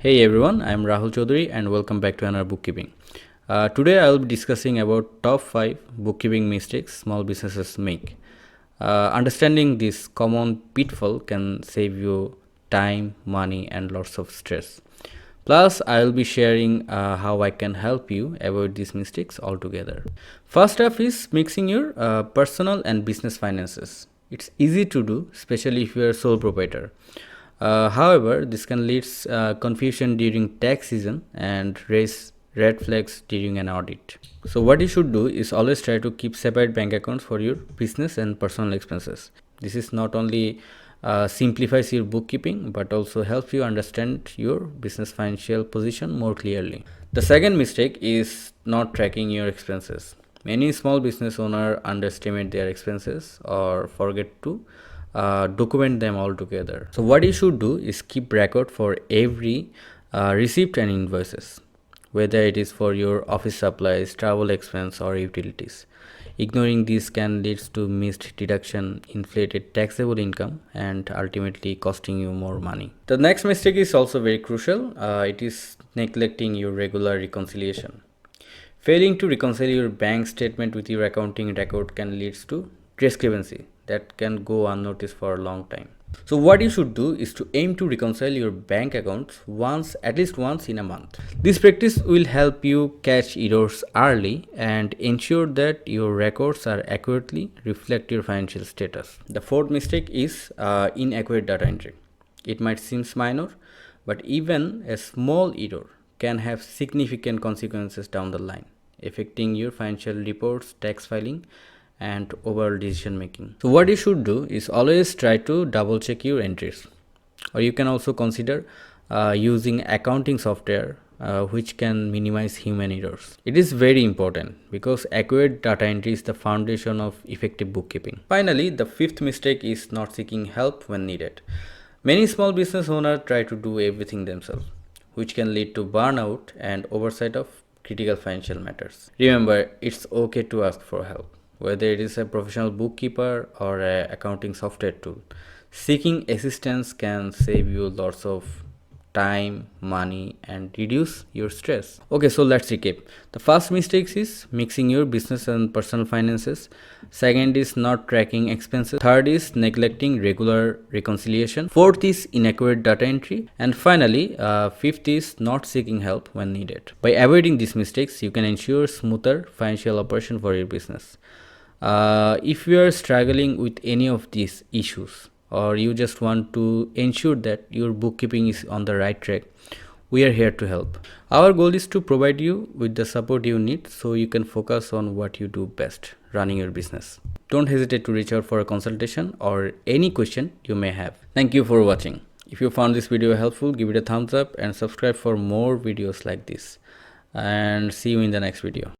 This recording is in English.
Hey everyone, I am Rahul Chaudhary and welcome back to NR Bookkeeping. Today I will be discussing about top 5 bookkeeping mistakes small businesses make. Understanding this common pitfall can save you time, money and lots of stress. Plus, I will be sharing how I can help you avoid these mistakes altogether. First up is mixing your personal and business finances. It's easy to do, especially if you are a sole proprietor. However, this can lead confusion during tax season and raise red flags during an audit. So what you should do is always try to keep separate bank accounts for your business and personal expenses. This is not only simplifies your bookkeeping but also helps you understand your business financial position more clearly. The second mistake is not tracking your expenses. Many small business owners underestimate their expenses or forget to document them all together. So what you should do is keep record for every receipt and invoices, whether it is for your office supplies, travel expense or utilities. Ignoring these can lead to missed deduction, inflated taxable income and ultimately costing you more money. The next mistake is also very crucial. It is neglecting your regular reconciliation. Failing to reconcile your bank statement with your accounting record can lead to discrepancy that can go unnoticed for a long time. So what you should do is to aim to reconcile your bank accounts at least once in a month. This practice will help you catch errors early and ensure that your records are accurately reflect your financial status. The fourth mistake is inaccurate data entry. It might seem minor, but even a small error can have significant consequences down the line, affecting your financial reports, tax filing, and overall decision making. So what you should do is always try to double check your entries, or you can also consider using accounting software which can minimize human errors. It is very important because accurate data entry is the foundation of effective bookkeeping. Finally, the fifth mistake is not seeking help when needed. Many small business owners try to do everything themselves, which can lead to burnout and oversight of critical financial matters. Remember, it's okay to ask for help, whether it is a professional bookkeeper or an accounting software tool. Seeking assistance can save you lots of time, money, and reduce your stress. Okay, so let's recap. The first mistake is mixing your business and personal finances. Second is not tracking expenses. Third is neglecting regular reconciliation. Fourth is inaccurate data entry. And finally, fifth is not seeking help when needed. By avoiding these mistakes, you can ensure smoother financial operation for your business. If you are struggling with any of these issues, or you just want to ensure that your bookkeeping is on the right track, we are here to help. Our goal is to provide you with the support you need so you can focus on what you do best, running your business. Don't hesitate to reach out for a consultation or any question you may have. Thank you for watching. If you found this video helpful, give it a thumbs up and subscribe for more videos like this. And see you in the next video.